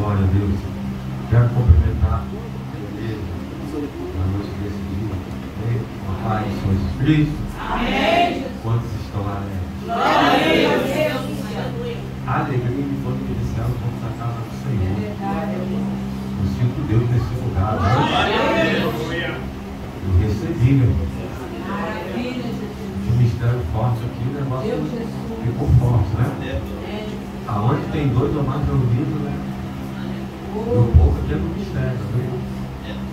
Glória a Deus. Quero cumprimentar a igreja na noite desse dia. Amém? Com a paz de Jesus Cristo. Amém. Quantos estão lá? Glória a Deus. A alegria de quando iniciamos vamos à casa do Senhor. Eu sinto Deus nesse lugar. Eu recebi, meu irmão. Um mistério forte aqui, o negócio ficou forte, né? Aonde tem dois ou mais reunidos, né? E um pouco aqui é no mistério, né?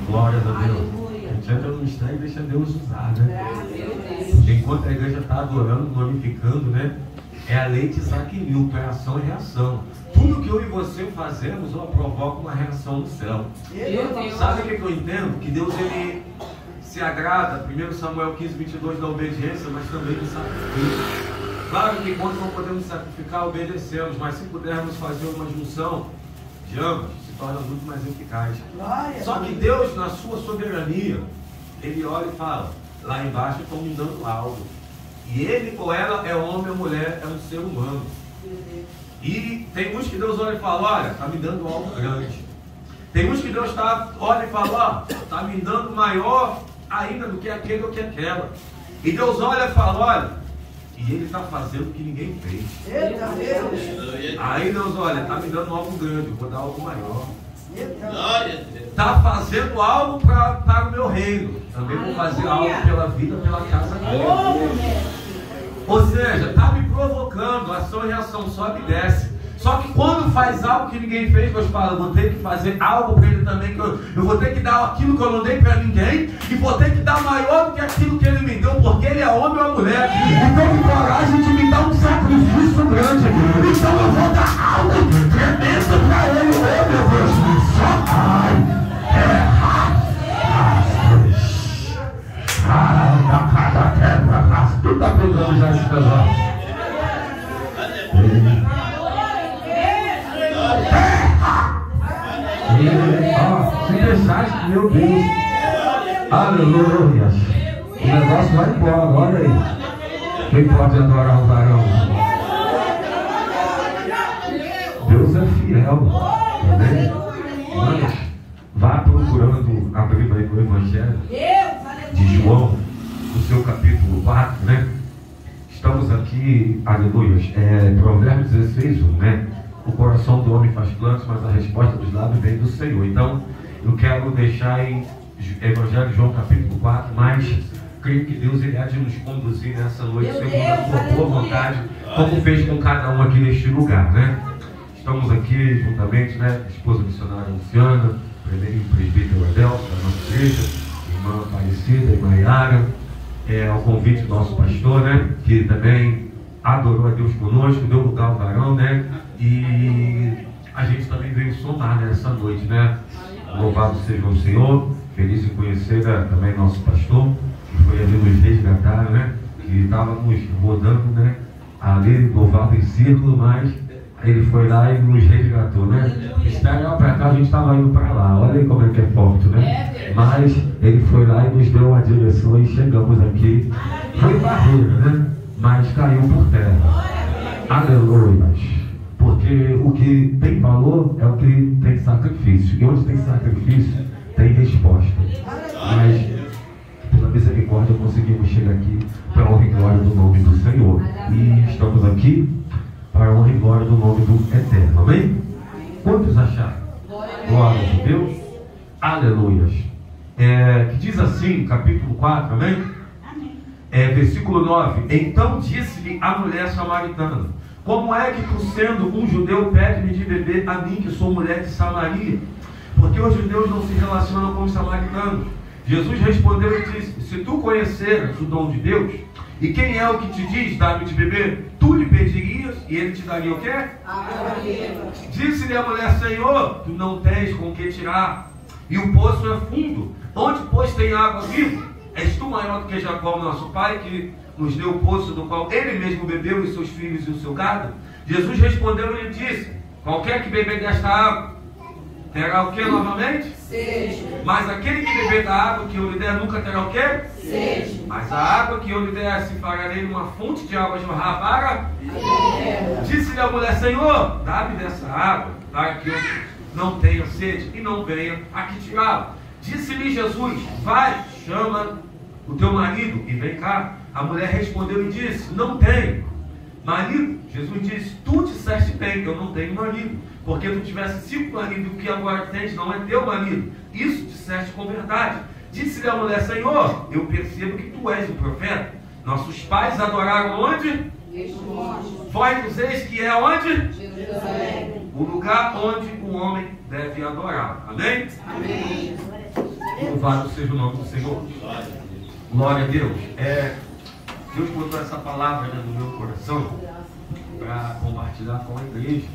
Glória a Deus. A gente entra no mistério e deixa Deus usar, né? Enquanto a igreja está adorando, glorificando, né? É a lei de Isaac Newton, é ação e reação. Tudo que eu e você fazemos, ela provoca uma reação no céu. Sabe o que eu entendo? Que Deus, ele se agrada, 1 Samuel 15, 22, da obediência, mas também do sacrifício. Claro que quando não podemos sacrificar, obedecemos, mas se pudermos fazer uma junção de ambos, se torna muito mais eficaz. Só que Deus, na sua soberania, ele olha e fala, lá embaixo estão me dando algo. E ele ou ela é homem ou mulher, é um ser humano. E tem uns que Deus olha e fala, olha, está me dando algo grande. Tem uns que Deus olha e fala, ó, está me dando maior ainda do que aquele ou que aquela. E Deus olha e fala, olha, e ele está fazendo o que ninguém fez. Aí Deus olha, está me dando algo grande, eu vou dar algo maior. Está fazendo algo para o meu reino. Também vou fazer algo pela vida, pela casa dele. Ou seja, está me provocando, ação e reação, sobe e desce. Só que quando faz algo que ninguém fez, Deus fala, eu vou ter que fazer algo para ele também, que eu vou ter que dar aquilo que eu não dei para ninguém, e vou ter que dar maior do que aquilo que ele me deu, porque ele é homem ou mulher, e teve coragem de me dar um sacrifício grande. Então eu vou dar algo tremendo para ele, meu Deus. Só vai. Da cada quebra, tudo está pegando já esse casal. Se deixasse, meu Deus, aleluia, o negócio vai embora, olha aí. Quem pode adorar o varão? Deus é fiel, amém? Mas vá procurando abrir aí o Evangelho de João, no seu capítulo 4, né? Estamos aqui, aleluia, Provérbios 16, 1, né? O coração do homem faz planos, mas a resposta dos lábios vem do Senhor. Então, eu quero deixar em Evangelho de João capítulo 4, mas creio que Deus ele há de nos conduzir nessa noite segundo a sua boa vontade, como fez com cada um aqui neste lugar, né? Estamos aqui juntamente, né? Esposa missionária Luciana, presbítero Adelso, da nossa igreja, irmã Aparecida e Maiara, ao convite do nosso pastor, né? Que também adorou a Deus conosco, deu lugar ao varão, né? E a gente também veio somar nessa noite, né? Louvado seja o Senhor, feliz em conhecer, né, também nosso pastor, que foi ali nos resgatar, né? Que estávamos rodando, né? Ali, louvado em círculo, mas ele foi lá e nos resgatou, né? Espera para cá, a gente estava indo para lá, olha aí como é que é forte, né? Mas ele foi lá e nos deu uma direção e chegamos aqui. Foi barreira, né? Mas caiu por terra. Aleluia. Porque o que tem valor é o que tem sacrifício. E onde tem sacrifício, tem resposta. Mas, pela misericórdia, conseguimos chegar aqui para a honra e glória do nome do Senhor. E estamos aqui para a honra e glória do nome do Eterno. Amém? Quantos acharam? Glória a Deus. Aleluia. Que diz assim, capítulo 4, amém? Versículo 9. Então disse-lhe a mulher samaritana: como é que tu, sendo um judeu, pede-me de beber a mim, que sou mulher de Samaria? Porque os judeus não se relacionam com os samaritanos. Jesus respondeu e disse: se tu conheceras o dom de Deus, e quem é o que te diz, dá-me de beber, tu lhe pedirias, e ele te daria o quê? Disse-lhe a mulher: Senhor, tu não tens com que tirar, e o poço é fundo. Onde, pois, tem água viva? És tu maior do que Jacó, nosso pai, que nos deu o poço do qual ele mesmo bebeu, e seus filhos e o seu gado? Jesus respondeu e lhe disse: qualquer que beber desta água terá o que novamente? Sede. Mas aquele que beber da água que eu lhe der nunca terá o quê? Sede. Mas a água que eu lhe der se fará nele uma fonte de água jorrar para? Disse-lhe a mulher: Senhor, dá-me dessa água, para que eu não tenha sede, e não venha aqui tirá-lo. Disse-lhe Jesus: vai, chama o teu marido e vem cá. A mulher respondeu e disse: não tenho marido. Jesus disse: tu disseste bem, eu não tenho marido, porque tu tivesse 5 maridos, o que agora tens não é teu marido. Isso disseste com verdade. Disse-lhe a mulher: Senhor, eu percebo que tu és o profeta. Nossos pais adoraram onde? Vós dizeis que é onde? Jerusalém. O lugar onde o homem deve adorar. Amém? Amém. Louvado seja o nome do Senhor. Glória a Deus. Deus botou essa palavra, né, no meu coração para compartilhar com a igreja.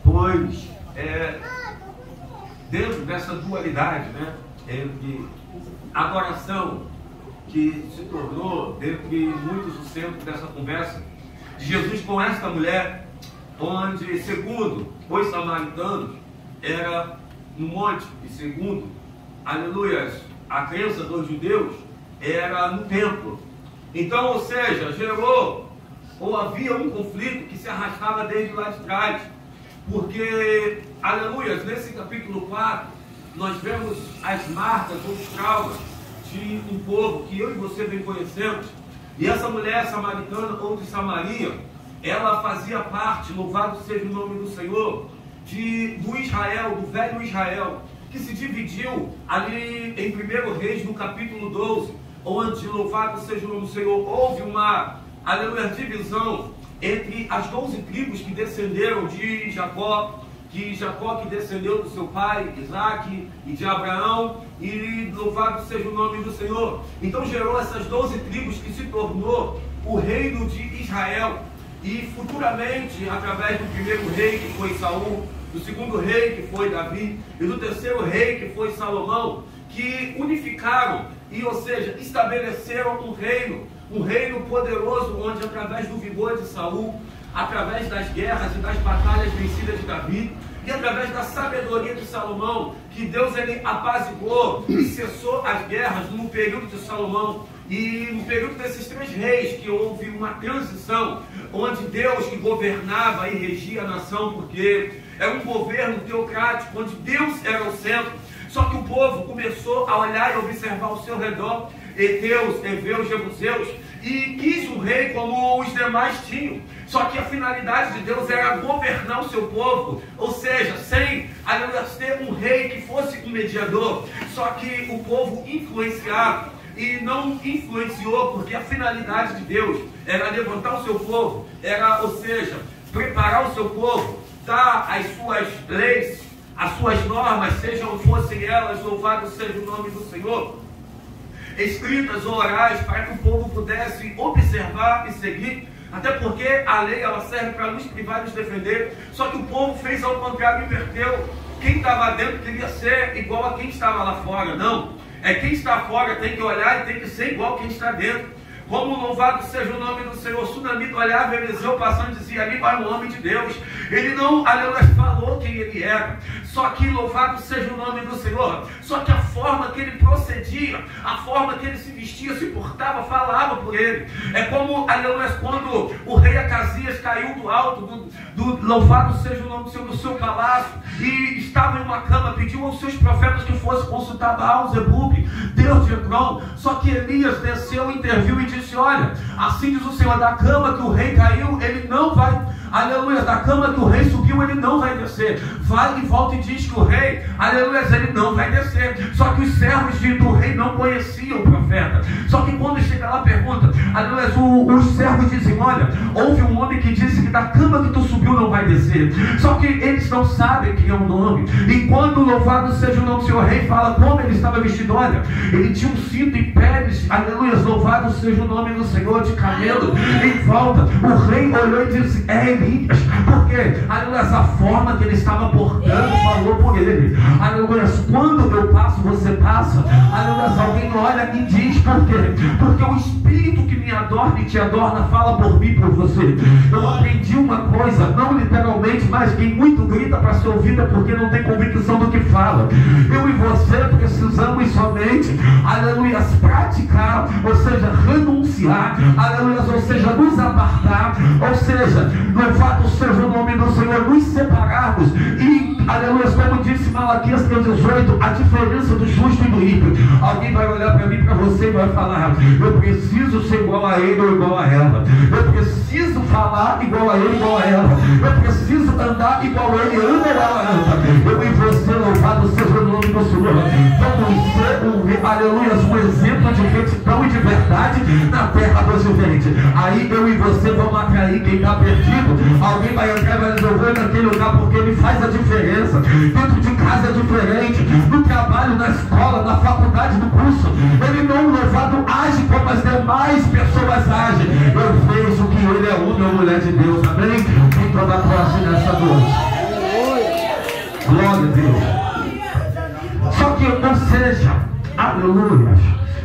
Pois dentro dessa dualidade, né, entre adoração, que se tornou, dentre muitos, o centro dessa conversa de Jesus com esta mulher, onde, segundo os samaritanos, era no monte, e segundo, aleluias, a crença dos judeus, era no templo. Então, ou seja, gerou, ou havia um conflito que se arrastava desde lá de trás, porque, aleluias, nesse capítulo 4, nós vemos as marcas ou os traumas de um povo que eu e você bem conhecemos. E essa mulher samaritana ou de Samaria, ela fazia parte, louvado seja o nome do Senhor, do Israel, do velho Israel, que se dividiu ali em 1 Reis, no capítulo 12, onde, louvado seja o nome do Senhor, houve uma, aleluia, divisão entre as 12 tribos que descenderam de Jacó, que descendeu do seu pai Isaac e de Abraão, e louvado seja o nome do Senhor. Então gerou essas 12 tribos que se tornou o reino de Israel, e futuramente, através do primeiro rei, que foi Saul, do segundo rei, que foi Davi, e do terceiro rei, que foi Salomão, que unificaram, e, ou seja, estabeleceram um reino poderoso, onde, através do vigor de Saul, através das guerras e das batalhas vencidas de Davi, e através da sabedoria de Salomão, que Deus ele apaziguou e cessou as guerras no período de Salomão. E no período desses 3 reis, que houve uma transição, onde Deus que governava e regia a nação, porque era um governo teocrático, onde Deus era o centro. Só que o povo começou a olhar e observar ao seu redor, heteus, heveus, jebuseus, e quis um rei como os demais tinham. Só que a finalidade de Deus era governar o seu povo, ou seja, sem ter um rei que fosse um mediador. Só que o povo influenciado e não influenciou, porque a finalidade de Deus era levantar o seu povo, era, ou seja, preparar o seu povo, dar as suas leis, as suas normas, sejam fossem elas, louvado seja o nome do Senhor, escritas ou orais, para que o povo pudesse observar e seguir. Até porque a lei ela serve para nos privar e nos defender. Só que o povo fez ao contrário, inverteu. Quem estava dentro queria ser igual a quem estava lá fora. Não, quem está fora tem que olhar e tem que ser igual a quem está dentro. Como louvado seja o nome do Senhor. Sunamita olhava Eliseu passando e dizia: ali vai o homem de Deus. Ele não, aleluia, falou quem ele era. Só que louvado seja o nome do Senhor. Só que a forma que ele procedia, a forma que ele se vestia, se portava, falava por ele. É como, aleluia, quando o rei Acasias caiu do alto, louvado seja o nome do Senhor, do seu palácio, e estava em uma cama, pediu aos seus profetas que fosse consultar Baal, Zebub, Deus de Hebron. Só que Elias desceu, interviu e disse: olha, assim diz o Senhor, da cama que o rei caiu, ele não vai, aleluia, da cama que o rei subiu, ele não vai descer. Vai e volta e diz que o rei, aleluia, ele não vai descer. Só que os servos do rei não conheciam o profeta. Só que quando chega lá, pergunta, aleluia, os servos dizem: olha, houve um homem que disse que da cama que tu subiu não vai descer. Só que eles não sabem quem é o nome. E quando louvado seja o nome do Senhor, o rei fala como ele estava vestido. Olha, ele tinha um cinto em peles, aleluia, louvado seja o nome do Senhor, de camelo em volta. O rei olhou e disse: é Elias. Por quê? Aleluia, a forma que ele estava portando falou por ele. Aleluia, quando eu passo, você passa. Aleluia, alguém olha e diz: por quê? Porque o Espírito que me adorna e te adorna fala por mim e por você. Eu aprendi uma coisa, não literalmente, mas quem muito grita para ser ouvido é porque não tem convicção do que fala. Eu e você precisamos somente, aleluia, praticar, ou seja, renunciar, aleluia, ou seja, nos apartar, ou seja, louvado seja o nome do Senhor, nos separarmos e aleluia, como disse Malaquias 3:18, a diferença do justo e do ímpio. Alguém vai olhar para mim, para você e vai falar: eu preciso ser igual a ele ou igual a ela. Eu preciso falar igual a ele, igual a ela. Eu preciso andar igual a ele, anda igual a ela. Eu e você, louvado seja o nome do Senhor. Vamos ser aleluia, um exemplo de retidão e de verdade na terra dos viventes. Aí eu e você vamos atrair quem está perdido. Alguém vai entrar e vai dizer: eu vou naquele lugar porque ele faz a diferença. Dentro de casa é diferente, no trabalho, na escola, na faculdade, no curso. Ele não, louvado, age como as demais pessoas agem. Eu vejo que ele é homem ou mulher de Deus. Amém? Em toda a posse nessa noite. Glória a Deus. Só que, ou seja, aleluia,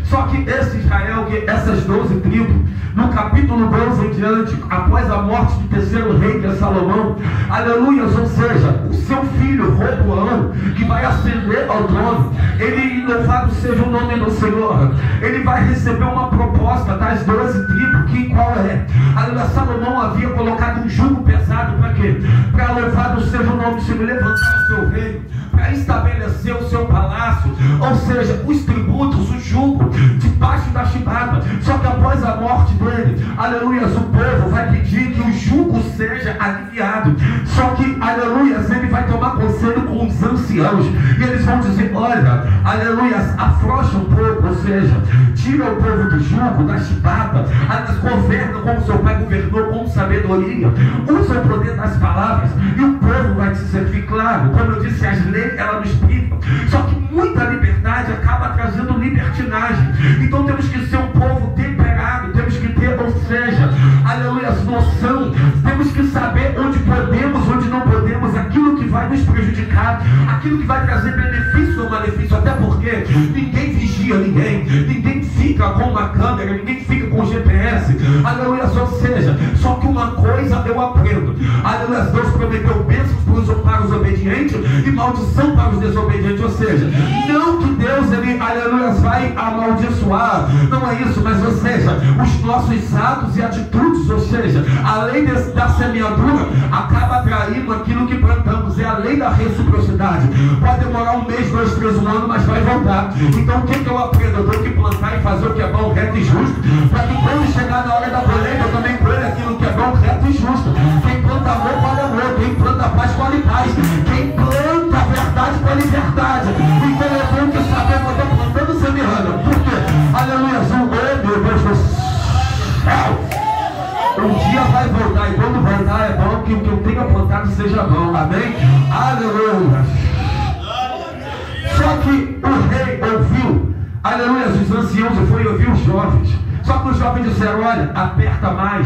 só que esse Israel, essas 12 tribos, no capítulo 12 em diante, após a morte do terceiro rei, que é Salomão, aleluia, ou seja, o seu filho Roboão, que vai ascender ao trono, ele, louvado seja o nome do Senhor, ele vai receber uma proposta das 12 tribos, que qual é? Aleluia, Salomão havia colocado um jugo pesado para quê? Para, louvado seja o nome do Senhor, levantar o seu reino, para estabelecer o seu palácio, ou seja, os tributos, o jugo, debaixo da chibata. Só que após a morte dele, aleluia, o povo vai pedir que o jugo seja aliviado. Só que, aleluia, ele vai tomar conselho com os anciãos, e eles vão dizer: olha, aleluia, afrouxa um pouco, ou seja, tira o povo do jugo, da chibata, governa como seu pai governou, com sabedoria, usa o poder das palavras, e o povo vai te servir. Claro, como eu disse, as leis, ela nos priva, só que muita liberdade acaba trazendo libertinagem. Então temos que ser um povo temperado, temos que ter, ou seja, aleluia, noção, temos que saber onde podemos, onde não podemos, aquilo que vai nos prejudicar, aquilo que vai trazer benefício ou malefício, até porque ninguém vigia ninguém fica com uma câmera, ninguém fica com GPS, aleluia, ou seja, só que uma coisa eu aprendo, aleluia, Deus prometeu bênçãos para os obedientes e maldição para os desobedientes, ou seja, não que Deus, ele, aleluia, vai amaldiçoar, não é isso, mas, ou seja, os nossos atos e atitudes, ou seja, a lei da semeadura acaba atraindo aquilo que plantamos, é a lei da reciprocidade. Pode demorar 1 mês, 2, 3, 1 ano, mas vai voltar. Então o que eu aprendo? Eu tenho que plantar e fazer o que é bom, reto e justo, para que quando chegar na hora da colheita eu também colhe aquilo que é bom, reto e justo. Quem planta amor colhe amor, quem planta paz colhe paz, quem planta a verdade colhe verdade. Então eu tenho que saber quando eu estou plantando, semeando. Por quê? Aleluia, oh meu Deus do céu, um dia vai voltar, e quando voltar é bom que o que eu tenha plantado seja bom. Amém? Aleluia. Só que o rei ouviu, aleluia, os anciãos, e foi ouvir os jovens. Só que os jovens disseram: olha, aperta mais,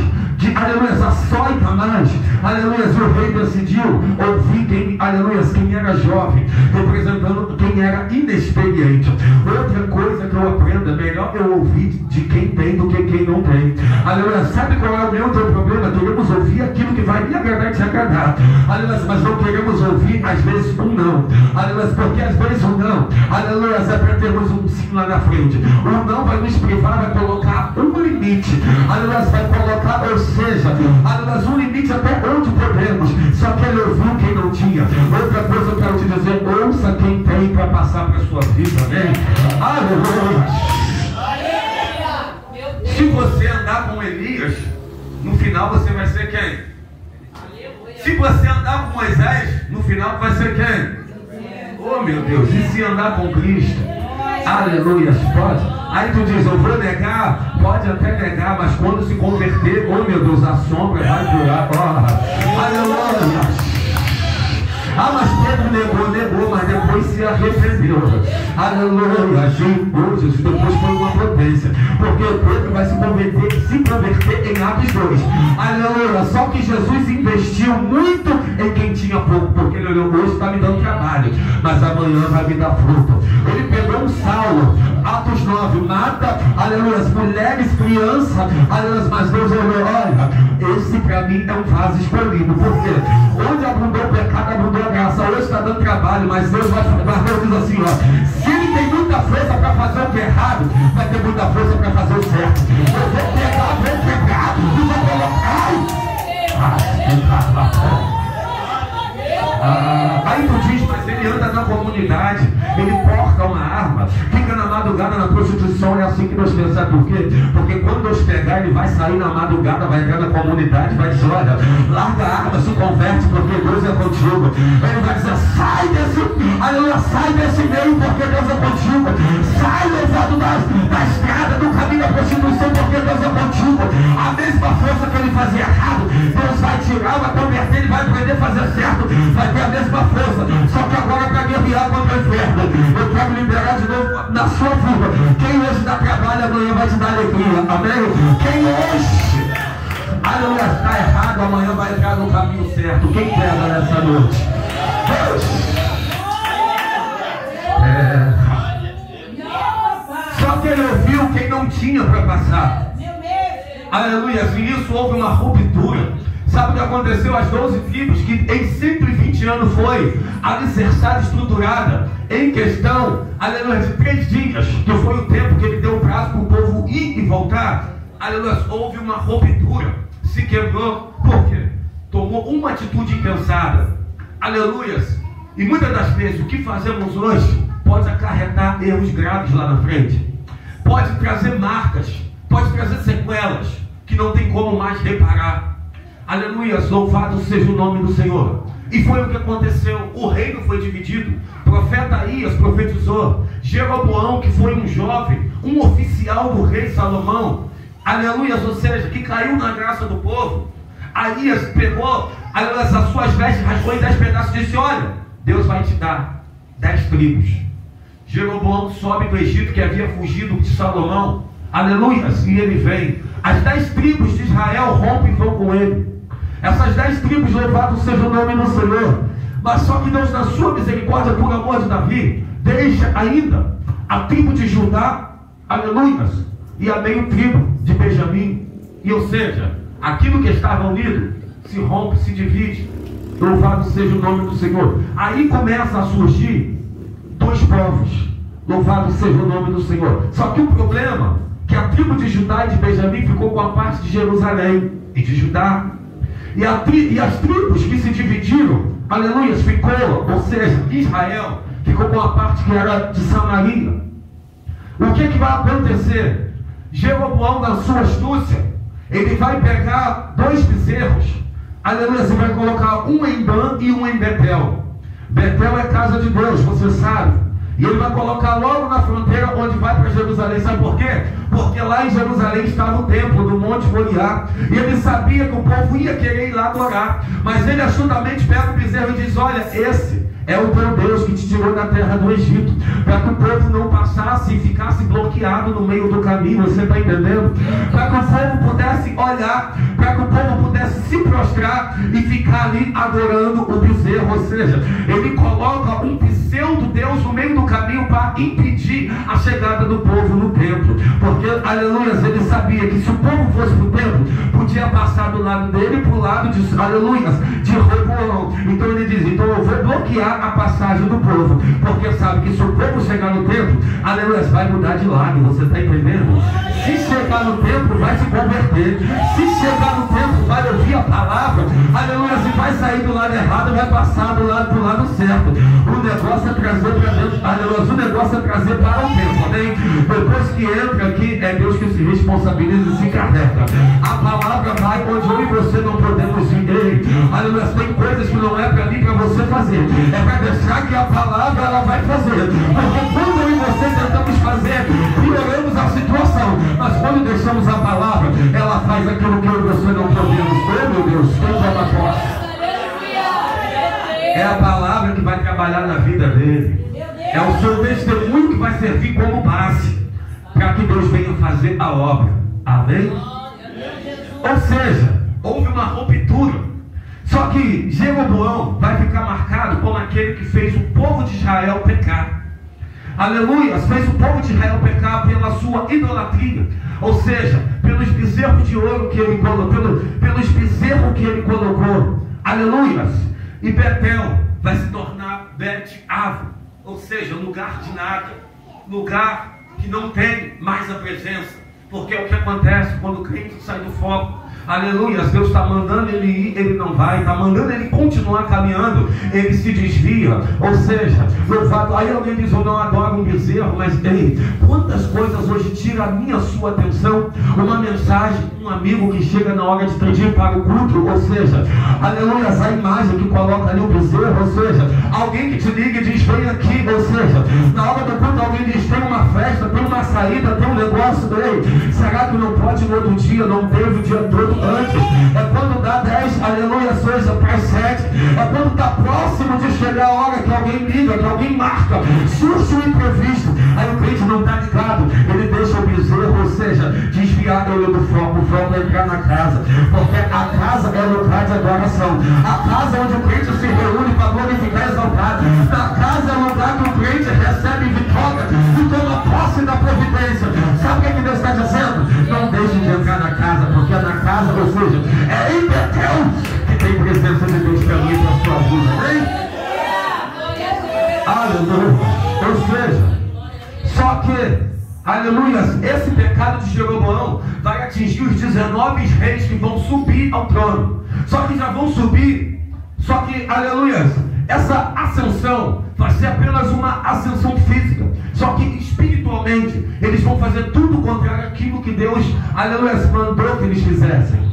aleluia, açoita mais, aleluia. E o rei decidiu ouvir quem, aleluia, quem era jovem, representando quem era inexperiente. Outra coisa que eu aprendo, é melhor eu ouvir de quem tem do que quem não tem. Aleluia, sabe qual é o meu teu problema? Queremos ouvir aquilo que vai me agradar e te agradar, aleluia, mas não queremos ouvir às vezes um não, aleluia, porque às vezes um não, aleluia, é para termos um sim lá na frente. O não vai nos privar, vai colocar um limite, aleluia, vai colocar, ou seja, aleluia, um limite até onde podemos. Só que ele ouviu quem não tinha. Outra coisa eu quero te dizer: ouça quem tem para passar para a sua vida. Amém? Aleluia. Se você andar com Elias, no final você vai ser quem? Se você andar com Moisés, no final vai ser quem? Oh meu Deus, e se andar com Cristo? Aleluia, pode? Aí tu diz: eu vou negar, pode até negar, mas quando se converter, oh meu Deus, a sombra vai durar. Oh, aleluia. Ah, mas Pedro negou, mas depois se arrependeu. Aleluia, Jesus, depois foi uma potência, porque Pedro vai se converter em Atos 2. Aleluia, só que Jesus investiu muito em quem tinha pouco, porque ele olhou: hoje está me dando trabalho, mas amanhã vai me dar fruto. Ele pegou um Saulo, Atos 9, mata, aleluia, as mulheres, crianças, aleluia, mas Deus olhou: olha, esse para mim é um vaso escolhido, porque onde abundou o pecado, abundou a graça. Hoje está dando trabalho, mas Deus vai fazer. Mas Deus diz assim: ó, se ele tem muita força para fazer o que é errado, vai ter muita força para fazer o certo. Eu vou pegar e vou colocar. Aí tu diz: prostituição é assim que Deus pensa. Sabe por quê? Porque quando Deus pegar, Ele vai sair na madrugada, vai entrar na comunidade, vai dizer, olha, larga a arma, se converte, porque Deus é contigo. Ele vai dizer, sai desse meio, porque Deus é contigo. Sai, louvado, da estrada, do caminho da prostituição, porque Deus é contigo. A mesma força que ele fazia errado, Deus vai tirar, vai converter, Ele vai aprender a fazer certo, vai ter a mesma força, só que agora para guerrear contra o inferno. Eu quero liberar de novo na sua vida. Quem hoje dá trabalho, amanhã vai te dar alegria, amém? Quem hoje, aleluia, está errado, amanhã vai entrar no caminho certo. Quem pega nessa noite? Só que ele ouviu quem não tinha para passar. Aleluia, e isso houve uma ruptura. Sabe o que aconteceu? As 12 tribos, que em 120 anos foi alicerçada, estruturada, em questão, aleluia, de 3 dias, que foi o tempo que ele deu prazo para o povo ir e voltar. Aleluia, houve uma ruptura, se quebrou. Por quê? Tomou uma atitude impensada. Aleluia. E muitas das vezes o que fazemos hoje pode acarretar erros graves lá na frente, pode trazer marcas, pode trazer sequelas que não tem como mais reparar. Aleluia, louvado seja o nome do Senhor. E foi o que aconteceu. O reino foi dividido. O profeta Aías profetizou. Jeroboão, que foi um jovem, um oficial do rei Salomão, aleluia, ou seja, que caiu na graça do povo. Aías pegou, aleluia, as suas vestes, rasgou em 10 pedaços e disse, olha, Deus vai te dar 10 tribos. Jeroboão sobe do Egito, que havia fugido de Salomão, aleluia, e ele vem. As 10 tribos de Israel rompem e vão com ele. Essas 10 tribos, louvado seja o nome do Senhor. Mas só que Deus, na sua misericórdia, por amor de Davi, deixa ainda a tribo de Judá, aleluia, e a meio tribo de Benjamim. E ou seja, aquilo que estava unido se rompe, se divide. Louvado seja o nome do Senhor. Aí começa a surgir 2 povos. Louvado seja o nome do Senhor. Só que o problema é que a tribo de Judá e de Benjamim ficou com a parte de Jerusalém e de Judá. E as tribos que se dividiram, aleluia, ficou, ou seja, Israel ficou com a parte que era de Samaria. O que vai acontecer? Jeroboão, na sua astúcia, ele vai pegar 2 bezerros, aleluia, e vai colocar um em Dan e um em Betel. Betel é casa de Deus, você sabe. E ele vai colocar logo na fronteira onde vai para Jerusalém. Sabe por quê? Porque lá em Jerusalém estava o templo do Monte Moriá. E ele sabia que o povo ia querer ir lá adorar. Mas ele astutamente pega o bezerro e diz, olha, esse é o teu Deus que te tirou da terra do Egito, para que o povo não passasse e ficasse bloqueado no meio do caminho. Você está entendendo? Para que o povo pudesse olhar, para que o povo pudesse se prostrar e ficar ali adorando o bezerro. Ou seja, ele coloca um pseudo-deus no meio do caminho para impedir a chegada do povo no templo. Porque, aleluia, ele sabia que se o povo fosse para o templo, podia passar do lado dele para o lado de, aleluia, de Roboão. Então ele diz, então eu vou bloquear a passagem do povo, porque sabe que se o povo chegar no templo, aleluia, vai mudar de lado. Você está entendendo? Se chegar no templo, vai se converter. Se chegar no templo, vai ouvir a palavra, aleluia, se vai sair do lado errado, vai passar do lado, pro lado certo. O negócio é trazer para Deus, aleluia, o negócio é trazer para o templo, amém? Depois que entra aqui, é Deus que se responsabiliza e se encarrega. A palavra vai onde eu e você não podemos ir. Ei, aleluia, tem coisas que não é para mim, para você fazer. É para deixar que a palavra ela vai fazer. Porque quando eu e você tentamos fazer, pioramos a situação. Mas quando deixamos a palavra, ela faz aquilo que eu e você não podemos. Oh meu Deus, quem toma posse? É a palavra que vai trabalhar na vida dele. É o seu testemunho que vai servir como base para que Deus venha fazer a obra. Amém? Ou seja, houve uma ruptura. Só que Jeroboão vai ficar marcado como aquele que fez o povo de Israel pecar. Aleluia, fez o povo de Israel pecar pela sua idolatria. Ou seja, pelos bezerros de ouro que ele colocou, pelos bezerros que ele colocou. Aleluia. E Betel vai se tornar Bet-Ave, ou seja, lugar de nada, lugar que não tem mais a presença. Porque é o que acontece quando o crente sai do foco. aleluia, Deus está mandando ele ir, ele não vai, está mandando ele continuar caminhando, ele se desvia. Ou seja, louvado, aí alguém diz, eu não adoro um bezerro, mas ei, quantas coisas hoje tiram a minha, sua atenção? Uma mensagem, um amigo que chega na hora de pedir para o culto, ou seja, aleluia, a imagem que coloca ali o bezerro, ou seja, alguém que te liga e diz, vem aqui, ou seja, na hora do culto alguém diz, tem uma festa, tem uma saída, tem um negócio, ei, será que não pode no outro dia, não teve o dia todo antes? É quando dá 10, aleluia, seja para 7, é quando está próximo de chegar a hora que alguém liga, que alguém marca, surge um imprevisto, aí o crente não está ligado, ele deixa o bezerro, ou seja, desviar ele do foco, o foco é entrar na casa, porque a casa é lugar de adoração, a casa é onde o crente se reúne para glorificar e exaltar, na casa é lugar que o crente recebe vitória e toma posse da providência. Sabe o que Deus está dizendo? Não deixe de entrar na casa, porque é na casa, ou seja, é em Betel que tem presença de Deus para mim e para a sua vida, amém? Aleluia. Ou seja, só que, aleluia, esse pecado de Jeroboão vai atingir os 19 reis que vão subir ao trono. Só que já vão subir, só que, aleluia, essa ascensão vai ser apenas uma ascensão física. Só que espiritualmente eles vão fazer tudo contrário àquilo que Deus, aleluia, mandou que eles fizessem.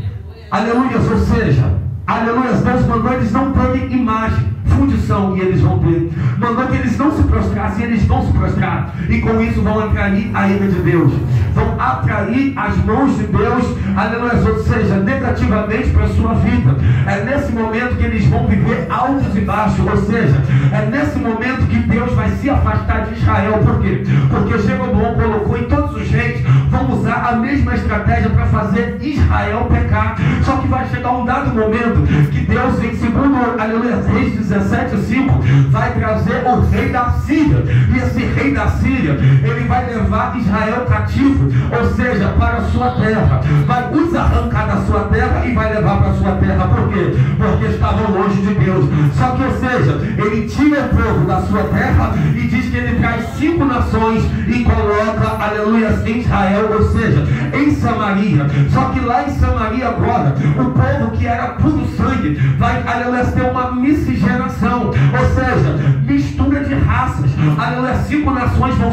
Aleluia, ou seja, aleluia, Deus mandou eles não terem imagem, fundição, e eles vão ter. Mandou que eles não se prostrassem, e eles vão se prostrar. E com isso vão atrair a ira de Deus. Vão atrair as mãos de Deus, aleluia, ou seja, negativamente para a sua vida. É nesse momento que eles vão viver altos e baixos. Ou seja, é nesse momento que Deus vai se afastar de Israel. Por quê? Porque Jeroboão colocou em todos os reis, vão usar a mesma estratégia para fazer Israel pecar. Só que vai chegar um dado momento que Deus, em segundo, aleluia, Reis 17:5, vai trazer o rei da Síria. E esse rei da Síria, ele vai levar Israel cativo, ou seja, para a sua terra. Vai os arrancar da sua terra e vai levar para a sua terra. Por quê? Porque estavam longe de Deus. Só que, ou seja, ele tira o povo da sua terra e diz que ele traz 5 nações e coloca, aleluia, em Israel, ou seja, em Samaria. Só que lá em Samaria agora, o povo que era puro sangue vai, aleluia, ter uma miscigenação, ou seja, mistura de raças. Aleluia, 5 nações vão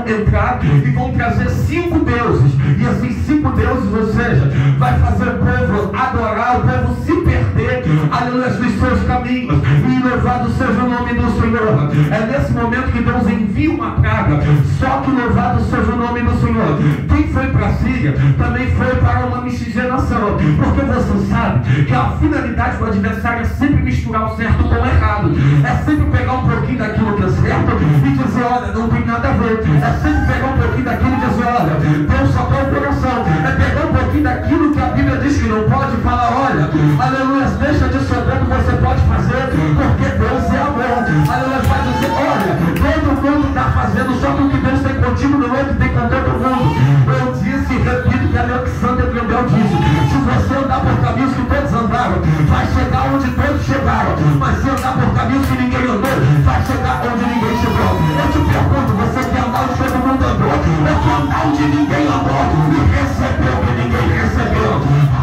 entrar e vão trazer 5 deuses. E esses 5 deuses, ou seja, vai fazer o povo adorar, o povo se perder, aleluia, dos seus caminhos. E louvado seja o nome do Senhor. É nesse momento que Deus envia uma praga. Só que louvado seja o nome do Senhor. Quem foi para a Síria também foi para uma miscigenação. Porque você sabe que a finalidade do adversário é sempre misturar o certo com o errado. É sempre pegar um pouquinho daquilo que é certo e dizer, olha, não tem nada a ver. É sempre pegar um pouquinho daquilo e dizer, olha, Deus só quer o coração. É pegar um pouquinho daquilo que a Bíblia diz que não pode e falar, olha, aleluia, deixa de ser bom que você pode fazer, porque Deus é amor. Aleluia, vai dizer, olha, todo mundo está fazendo, só que o que Deus tem contigo não é o que tem com todo mundo. Eu disse e repito que Alexander Grandel disse, se você andar por caminhos que todos andaram, vai chegar onde todos chegaram. Mas se andar por caminhos que ninguém andou, vai chegar onde ninguém chegou. Eu te pergunto, você quer andar onde todo mundo andou? Eu quero andar onde ninguém andou e recebeu o que ninguém recebeu.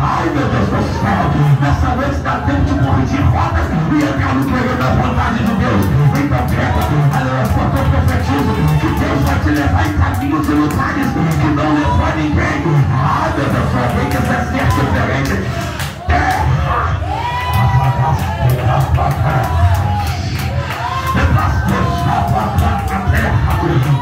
Ai, meu Deus do céu, nessa noite dá tempo de corrigir rodas e entrar no querer da vontade de Deus. Então pega, aleluia, só que eu profetizo que Deus vai te levar em caminhos e lugares que não levou a ninguém. Ai, meu Deus, só quem quiser ser diferente.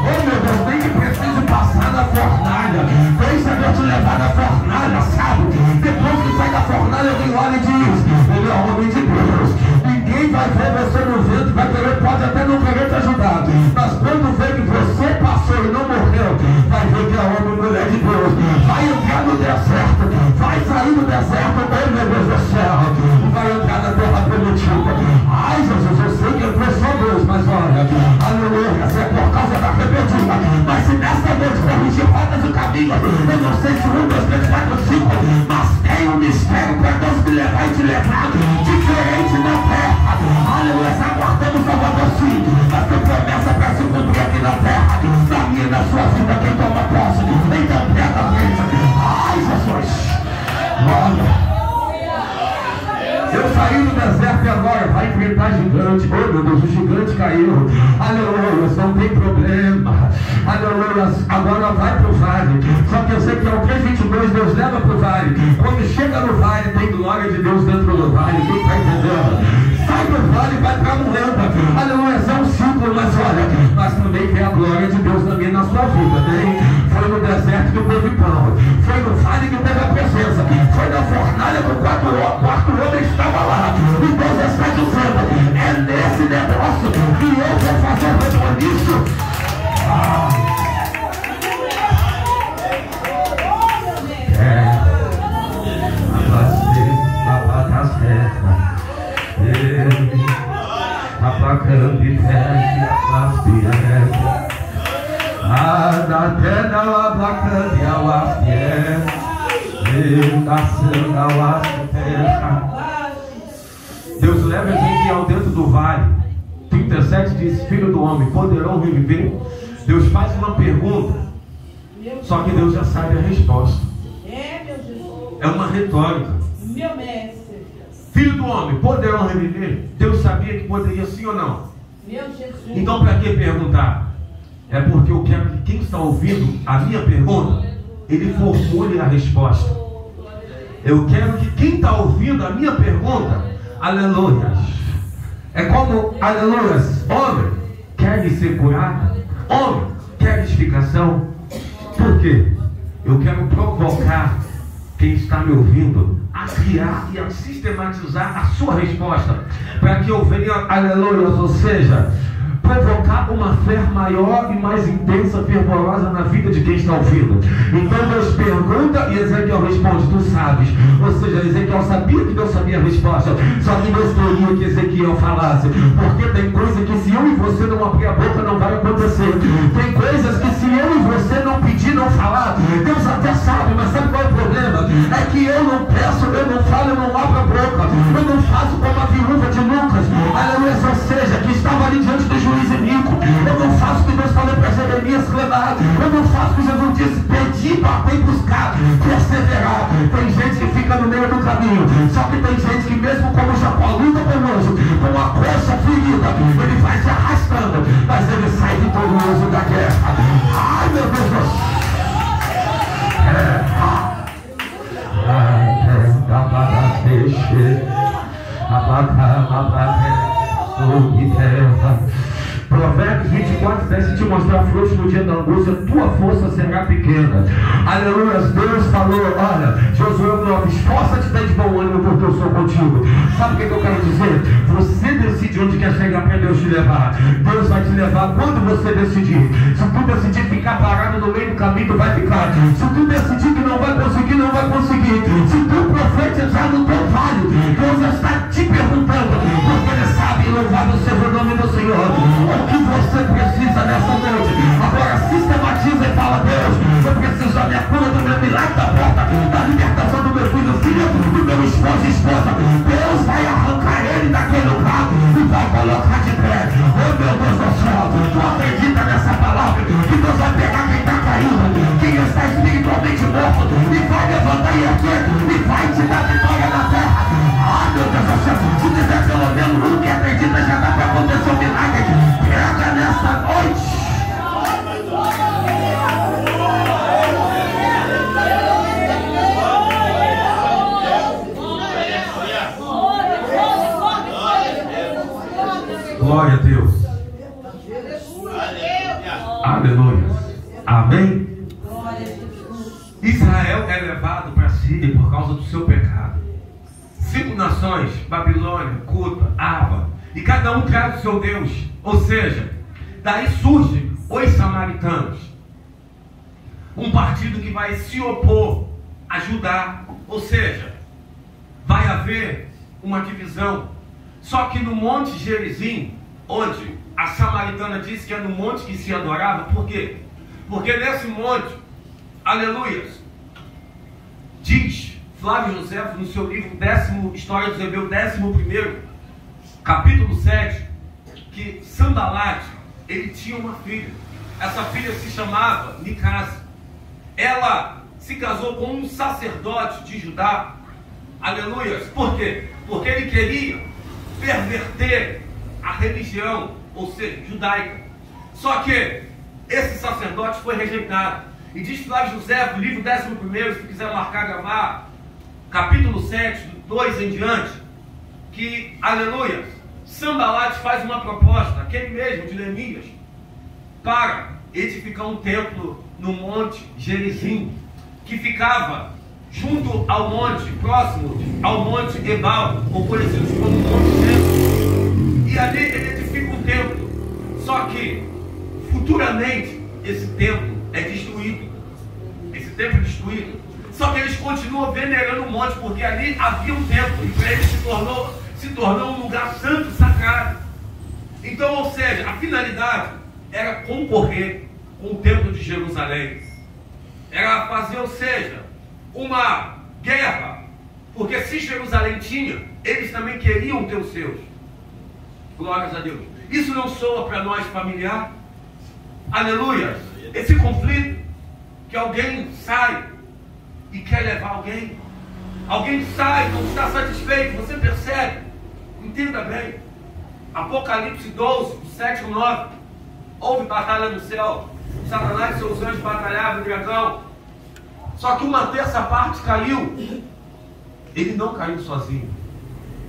Oh meu Deus, nem que precise passar na fornalha. Deixa Deus te levar na fornalha, sabe? Depois que sai da fornalha, alguém olha e diz, ele é homem de Deus. Ninguém vai ver você no vento, vai querer, pode até não querer te ajudar. Mas quando vê que você passou e não morreu, vai ver que é homem e mulher de Deus. Vai entrar no deserto, vai sair do deserto, oh meu Deus do céu, vai entrar na terra prometida. Ai Jesus, eu sei que entrou só Deus, mas olha, aleluia, se é por causa da rebeldia. Mas se dessa vez corrigir rodas do caminho, eu não sei se 1, 2, 3, 4, 5, mas tem um mistério para Deus me levar e te levar diferente na terra. Aleluia, aguardamos Salvador sim, mas tem promessa para se cumprir aqui na terra. Na minha e na sua vida, quem toma posse, então pega a frente. Ai Jesus, olha. sair do deserto e agora vai enfrentar gigante. Oh meu Deus, o gigante caiu. Aleluia, não tem problema. Aleluia, agora vai para o vale. Só que eu sei que ao 3:22 Deus leva para o vale. Quando chega no vale, tem glória de Deus dentro do vale. Quem está entendendo? Sai do vale e vai para a moeda. Aleluia, é um ciclo, mas olha, mas também tem a glória de Deus também na sua vida. Foi no deserto que teve pão. Foi no vale que teve a presença. Foi na fornalha que o quarto homem estava lá. E Deus está dizendo, é nesse negócio que eu vou fazer o compromisso. Aplacando e pede a piedra. Na terra aplacando e a piedra. Deus leva Ezequiel dentro do vale. 37 diz: filho do homem, poderão reviver? Deus faz uma pergunta, só que Deus já sabe a resposta. É uma retórica. Meu mestre. Filho do homem, poderão reviver? Deus sabia que poderia, sim ou não? Meu Jesus. Então para que perguntar? É porque eu quero que quem está ouvindo a minha pergunta, ele formule a resposta. Eu quero que quem está ouvindo a minha pergunta, aleluias, é como, aleluias, homem, quer ser curado? Homem, quer explicação? Por quê? Eu quero provocar quem está me ouvindo a criar e a sistematizar a sua resposta, para que eu venha, aleluias, ou seja, provocar uma fé maior e mais intensa, fervorosa na vida de quem está ouvindo. Então Deus pergunta e Ezequiel responde: tu sabes. Ou seja, Ezequiel sabia que Deus sabia a resposta, só que Deus queria que Ezequiel falasse, porque tem coisa que se eu e você não abrir a boca não vai acontecer. Tem coisas que se eu e você não pedir, não falar, Deus até sabe, mas sabe qual é o problema? É que eu não peço, eu não falo, eu não abro a boca, eu não faço como a viúva de Lucas, aleluia, ou seja, que estava ali diante do juiz Inico. Eu não faço o que Deus falou para Jeremias clamar. Eu não faço o que Jesus disse: pedir, bater, buscar, perseverar. Tem gente que fica no meio do caminho. Só que tem gente que mesmo como Jacó luta conosco, com a coxa ferida, ele vai se arrastando, mas ele sai vitorioso da guerra. Ai meu Deus do céu. Provérbios 24:10: se te mostrar frouxo no dia da angústia, tua força será pequena. Aleluia. Deus falou: olha, Josué 9, esforça-te, tem de bom ânimo, porque eu sou contigo. Sabe o que eu quero dizer? Você decide onde quer chegar para Deus te levar. Deus vai te levar quando você decidir. Se tu decidir ficar parado no meio do caminho, tu vai ficar. Se tu decidir que não vai conseguir, não vai conseguir. Se tu profetizar no teu vale, Deus está te perguntando, porque Ele sabe. Louvado seja o nome do Senhor. O que você precisa nessa noite? Agora sistematiza e fala: Deus, eu preciso da minha cura, do meu milagre, da porta, da libertação do meu filho, do meu esposo e esposa. Deus vai arrancar ele daquele lugar e vai colocar de pé. Oh meu Deus do céu, tu acredita nessa palavra? Que Deus vai pegar quem está caído, quem está espiritualmente morto, e vai levantar e aqui, e vai te dar vitória na terra. Ah meu Deus do céu, se tiver pelo menos um que acredita, já dá para acontecer um milagre. Pega nessa noite. Glória a Deus. Aleluia. Amém. Israel é levado para Síria por causa do seu pecado. 5 nações: Babilônia, Cuta, Ava, e cada um traz o seu Deus. Ou seja, daí surgem os samaritanos, um partido que vai se opor a Judá. Ou seja, vai haver uma divisão. Só que no Monte Gerizim, onde a samaritana disse que é no monte que se adorava, por quê? Porque nesse monte, aleluias, diz Flávio José no seu livro História dos Hebreus, 11º, capítulo 7, que Sanbalate, ele tinha uma filha. Essa filha se chamava Nicase. Ela se casou com um sacerdote de Judá, Aleluia. Por quê? Porque ele queria perverter a religião, ou seja, judaica. Só que esse sacerdote foi rejeitado. E diz Flávio José, no livro 11, se quiser marcar, gravar, capítulo 7, 2 em diante, que, aleluia, Sambalate faz uma proposta, aquele mesmo de Neemias, para edificar um templo no monte Gerizim, que ficava junto ao monte, próximo ao monte Ebal, ou conhecido como Monte Templo. E ali ele edifica um templo. Só que, futuramente, esse templo é destruído. Esse templo é destruído. Só que eles continuam venerando o monte, porque ali havia um templo, e para eles se tornou um lugar santo e sagrado. Então, ou seja, a finalidade era concorrer com o templo de Jerusalém. Era fazer, ou seja, uma guerra, porque se Jerusalém tinha, eles também queriam ter os seus. Glórias a Deus. Isso não soa para nós familiar? Aleluia. Esse conflito, que alguém sai e quer levar alguém. Alguém sai, não está satisfeito, você percebe? Entenda bem. Apocalipse 12, 7 ao 9. Houve batalha no céu. Satanás e seus anjos batalhavam o dragão. Só que uma terça parte caiu. Ele não caiu sozinho.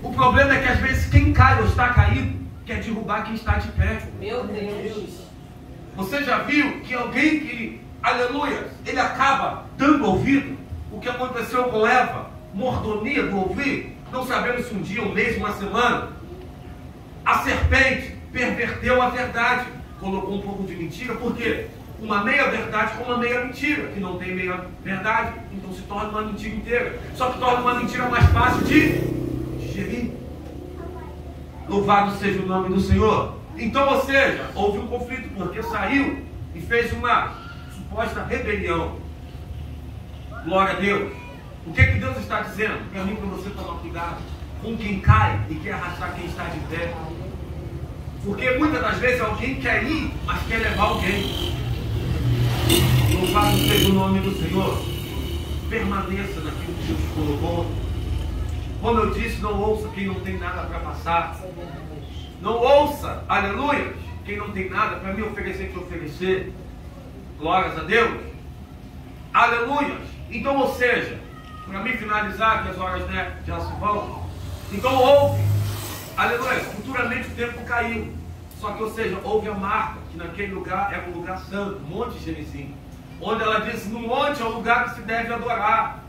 O problema é que às vezes quem cai ou está caído quer derrubar quem está de pé. Meu Deus. Você já viu que alguém que, aleluia, ele acaba dando ouvido? O que aconteceu com Eva? Mordomia do ouvir? Não sabemos se um dia, um mês, uma semana. A serpente perverteu a verdade. Colocou um pouco de mentira. Por quê? Uma meia verdade com uma meia mentira. Que não tem meia verdade, então se torna uma mentira inteira. Só que torna uma mentira mais fácil de digerir. Louvado seja o nome do Senhor. Então, ou seja, houve um conflito, porque saiu e fez uma suposta rebelião. Glória a Deus. O que Deus está dizendo? Para mim, para você tomar cuidado com quem cai e quer arrastar quem está de pé. Porque muitas das vezes alguém quer ir, mas quer levar alguém. Louvado seja o nome do Senhor. Permaneça naquilo que Deus colocou. Como eu disse, não ouça quem não tem nada para passar. Não ouça, aleluia, quem não tem nada para me oferecer, te oferecer. Glórias a Deus. Aleluia. Então, ou seja, para mim finalizar, que as horas, né, já se vão. Então houve, aleluia, futuramente o tempo caiu. Só que, ou seja, houve a marca, que naquele lugar era um lugar santo, Monte Gerizim. Onde ela disse, no monte é o lugar que se deve adorar.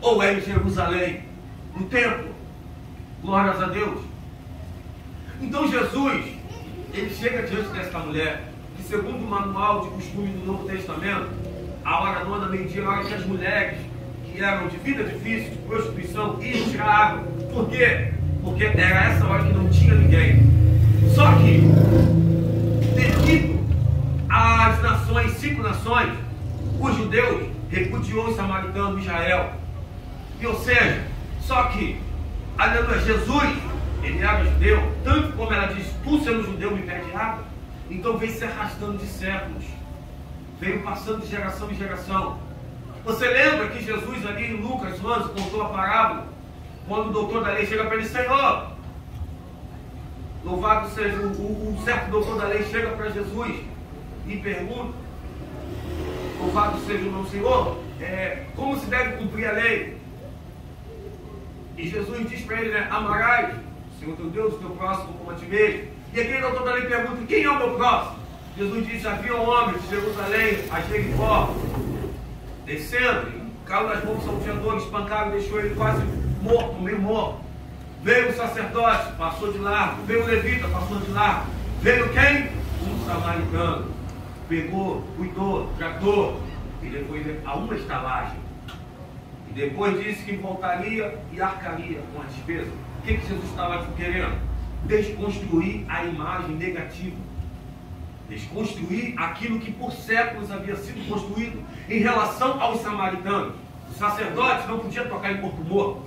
Ou é em Jerusalém, no templo. Glórias a Deus. Então Jesus, ele chega diante desta mulher, que segundo o manual de costume do Novo Testamento, a hora nona, meio-dia, a hora que as mulheres que eram de vida difícil, de prostituição, iam tirar água. Por quê? Porque era essa hora que não tinha ninguém. Só que, devido às nações, 5 nações, os judeus repudiou os samaritanos, Israel. E, ou seja, só que, aleluia, Jesus, ele era judeu, tanto como ela diz, tu sendo judeu me pede água. Então veio se arrastando de séculos, veio passando de geração em geração. Você lembra que Jesus ali em Lucas 11 contou a parábola, quando o doutor da lei chega para ele, Senhor, louvado seja, um certo doutor da lei chega para Jesus e pergunta, louvado seja o nome do Senhor, como se deve cumprir a lei? E Jesus diz para ele, né, amarás o Senhor teu Deus, o teu próximo como a ti mesmo. E aquele doutor da lei pergunta, quem é o meu próximo? Jesus diz, havia um homem de Jerusalém, a Jericó, descendo, caiu nas mãos do salteador, espancaram, deixou ele quase morto, meio morto. Veio o sacerdote, passou de largo. Veio o levita, passou de largo. Veio quem? Um samaritano. Pegou, cuidou, tratou e levou ele a uma estalagem. E depois disse que voltaria e arcaria com a despesa. O que Jesus estava querendo? Desconstruir a imagem negativa. Desconstruir aquilo que por séculos havia sido construído em relação aos samaritanos. O sacerdote não podia tocar em corpo morto.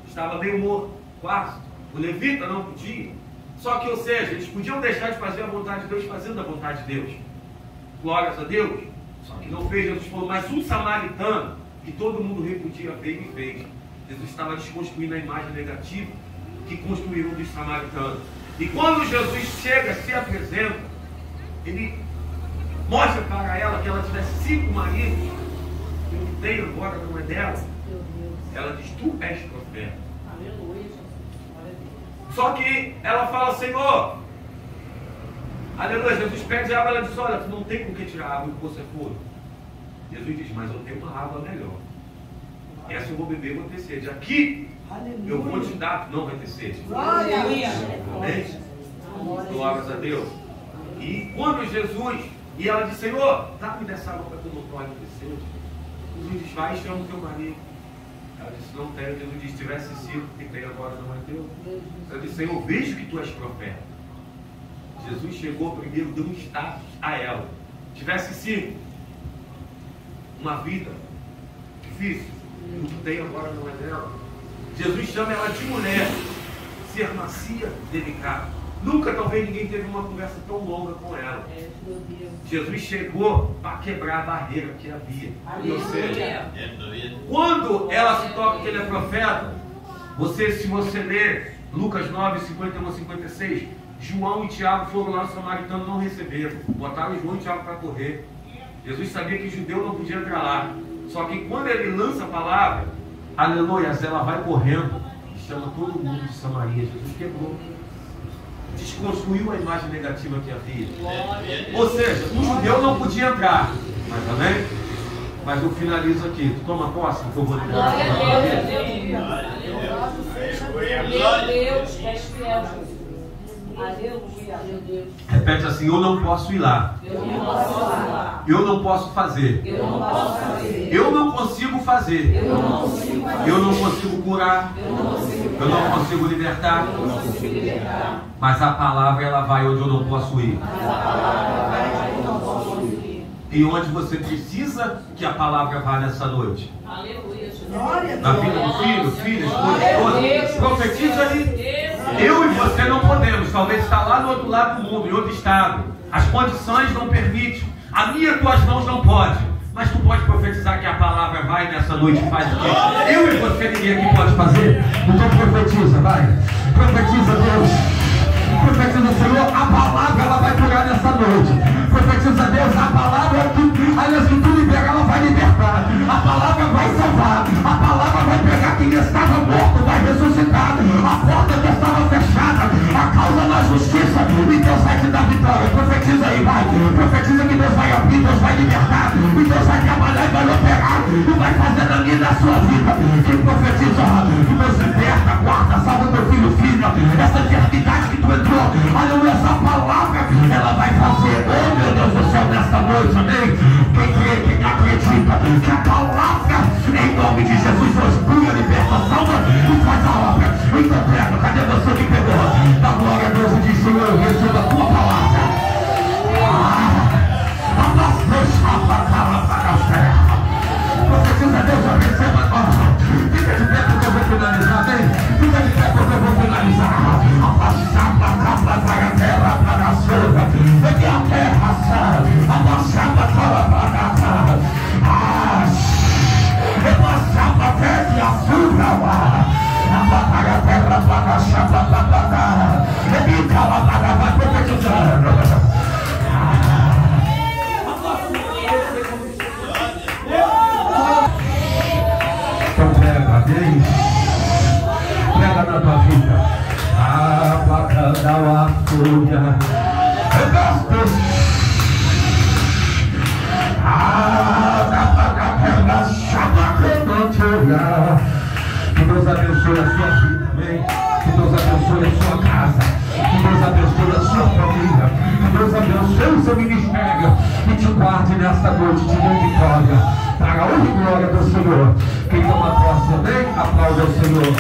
Estava meio morto, quase. O levita não podia. Só que, ou seja, eles podiam deixar de fazer a vontade de Deus fazendo a vontade de Deus. Glórias a Deus. Só que não fez, Jesus falou, mas um samaritano, que todo mundo repudia, veio e fez. Jesus estava desconstruindo a imagem negativa que construíram dos samaritanos. E quando Jesus chega, se apresenta, ele mostra para ela que ela tivesse 5 maridos, e o que tem agora não é dela. Ela diz, tu és profeta. Só que ela fala, Senhor, aleluia, Jesus pede água, ela diz, olha, tu não tem com que tirar a água que você for. Jesus diz, mas eu tenho uma água melhor. Essa eu vou beber, vou ter sede. Aqui, eu vou te dar, tu não vai ter sede. Amém? Glórias a Deus. E quando Jesus, e ela diz, Senhor, dá-me dessa água para que eu não torne ter sede. Jesus diz, vai e chama o teu marido. Ela disse, não tenho. Jesus disse, tivesse 5, que tem agora não é teu. Ela disse, Senhor, vejo que tu és profeta. Jesus chegou primeiro, deu um status a ela. Tivesse 5, uma vida difícil, o que tem agora não é dela. Jesus chama ela de mulher, ser macia, delicada. Nunca, talvez, ninguém teve uma conversa tão longa com ela. Jesus chegou para quebrar a barreira que havia. Ou seja, quando ela se toca que ele é profeta, se você ler Lucas 9, 51 a 56, João e Tiago foram lá no samaritano, não receberam. Botaram João e Tiago para correr. Jesus sabia que judeu não podia entrar lá. Só que quando ele lança a palavra, aleluia, ela vai correndo e chama todo mundo de Samaria. Jesus quebrou, desconstruiu a imagem negativa que havia. Ou seja, o judeu não podia entrar. Mas amém? Mas eu finalizo aqui. Tu toma posse que eu vou liberar. Repete assim, eu não posso ir lá. Eu não posso fazer. Eu não consigo fazer. Eu não consigo curar. Eu não consigo libertar. Mas a palavra ela vai onde eu não posso ir. E onde você precisa que a palavra vá nessa noite. Na vida do filho, filha, esposa. Profetiza aí. Eu e você não podemos, talvez está lá no outro lado do mundo, em outro estado. As condições não permitem. A minha, tuas mãos não pode. Mas tu pode profetizar que a palavra vai nessa noite e faz o quê? Eu e você, ninguém aqui pode fazer. Então profetiza, vai. Profetiza, Deus. Profetiza, Senhor, a palavra ela vai curar nessa noite. Profetiza, Deus, a palavra que, aliás, que tu libera, ela vai libertar. A palavra vai salvar. A palavra vai pegar quem estava morto, vai ressuscitar. A porta que estava fechada, a causa da justiça, e Deus vai te dar vitória. Profetiza aí, vai. Profetiza que Deus vai abrir, Deus vai libertar. E Deus vai trabalhar e vai operar. E vai fazer na minha e na sua vida. E profetiza, que Deus liberta, guarda, salva teu filho, filha. Essa eternidade que tu entrou, aleluia, essa palavra, ela vai fazer. Oh, meu Deus do céu, nesta noite, amém? Quem crê, quem acredita que a palavra, em nome de Jesus, hoje cura, liberta, salva e faz a obra. Então prega, cadê você que pegou? Dá glória a Deus e diz, Senhor, eu recebo a tua palavra. Profetiza, Deus, eu recebo agora. Fica de pé porque eu vou finalizar, amém? Fica de pé porque eu vou finalizar. Abaixava, capa para a terra, para a chuva. Porque a terra sabe. Abaixava, capa para a terra. Abaixava a terra e a chuva. Abaixava a terra, para a chapa, para a terra. E cala, para vai profetizando. Prega na tua vida. Abacadauacuia. Que Deus abençoe a sua vida, amém? Que Deus abençoe a sua casa. Que Deus abençoe a sua família. Que Deus abençoe o seu ministério. E te guarde nesta noite de grande vitória. Para a honra e glória do Senhor. Quem toma posse, amém? Aplauda o Senhor.